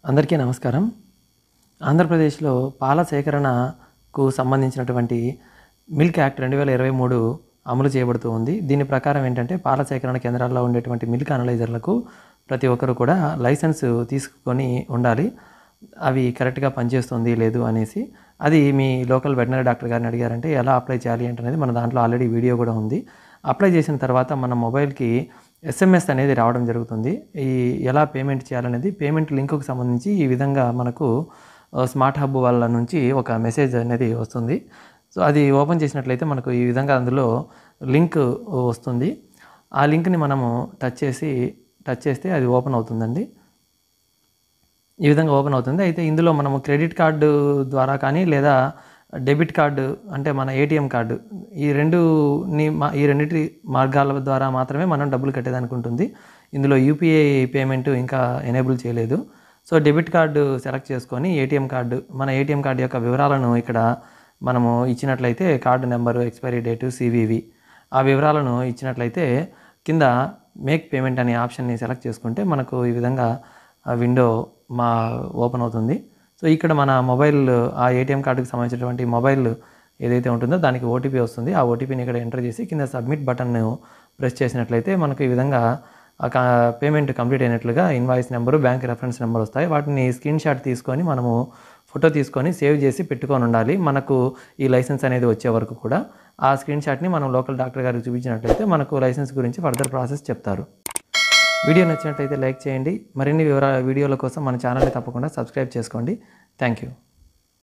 అందరికీ నమస్కారం. ఆంధ్రప్రదేశ్లో పాల సేకరణకు సంబంధించినటువంటి మిల్క్ యాక్ట్ 2023 అమలు చేయబడుతూ ఉంది. దీని ప్రకారం ఏంటంటే పాల సేకరణ కేంద్రాల్లో ఉండేటువంటి మిల్క్ అనలైజర్లకు ప్రతి ఒక్కరు కూడా లైసెన్స్ తీసుకొని ఉండాలి. అవి కరెక్ట్గా పనిచేస్తుంది లేదు అనేసి. అది మీ లోకల్ వెటనరీ డాక్టర్ గారిని అడిగారంటే ఎలా అప్లై చేయాలి ఏంటనేది మన దాంట్లో ఆల్రెడీ వీడియో కూడా ఉంది. అప్లై చేసిన తర్వాత మన మొబైల్కి SMS అనేది రావడం జరుగుతుంది. ఎలా పేమెంట్ చేయాలనేది పేమెంట్ లింకుకు సంబంధించి ఈ విధంగా మనకు స్మార్ట్ హబ్ వాళ్ళ నుంచి ఒక మెసేజ్ అనేది వస్తుంది. సో అది ఓపెన్ చేసినట్లయితే మనకు ఈ విధంగా అందులో లింక్ వస్తుంది. ఆ లింక్ని మనము టచ్ చేస్తే అది ఓపెన్ అవుతుందండి. ఈ విధంగా ఓపెన్ అవుతుంది. అయితే ఇందులో మనము క్రెడిట్ కార్డు ద్వారా కానీ లేదా డెబిట్ కార్డు అంటే మన ATM కార్డు ఈ రెండింటి మార్గాల ద్వారా మాత్రమే మనం డబ్బులు కట్టేదానికి ఉంటుంది. ఇందులో UPI పేమెంట్ ఇంకా ఎనేబుల్ చేయలేదు. సో డెబిట్ కార్డు సెలెక్ట్ చేసుకొని మన ATM కార్డు యొక్క వివరాలను ఇక్కడ మనము ఇచ్చినట్లయితే card number, expiry date, CVV ఆ వివరాలను ఇచ్చినట్లయితే కింద మేక్ పేమెంట్ అనే ఆప్షన్ని సెలెక్ట్ చేసుకుంటే మనకు ఈ విధంగా విండో ఓపెన్ అవుతుంది. సో ఇక్కడ మన మొబైల్ ఆ ATM కార్డుకి సంబంధించినటువంటి మొబైల్ ఏదైతే ఉంటుందో దానికి OTP వస్తుంది. ఆ OTPని ఇక్కడ ఎంటర్ చేసి కింద సబ్మిట్ బటన్ను ప్రెస్ చేసినట్లయితే మనకు ఈ విధంగా పేమెంట్ కంప్లీట్ అయినట్లుగా invoice number, bank reference number వస్తాయి. వాటిని స్క్రీన్ షాట్ తీసుకొని మనము ఫోటో తీసుకొని సేవ్ చేసి పెట్టుకొని ఉండాలి. మనకు ఈ లైసెన్స్ అనేది వచ్చే వరకు కూడా ఆ స్క్రీన్ షాట్ని మనం లోకల్ డాక్టర్ గారికి చూపించినట్లయితే మనకు లైసెన్స్ గురించి ఫర్దర్ ప్రాసెస్ చెప్తారు. వీడియో నచ్చినట్లయితే లైక్ చేయండి. మరిన్ని వీడియోల కోసం మన ఛానల్ని తప్పకుండా సబ్స్క్రైబ్ చేసుకోండి. Thank you.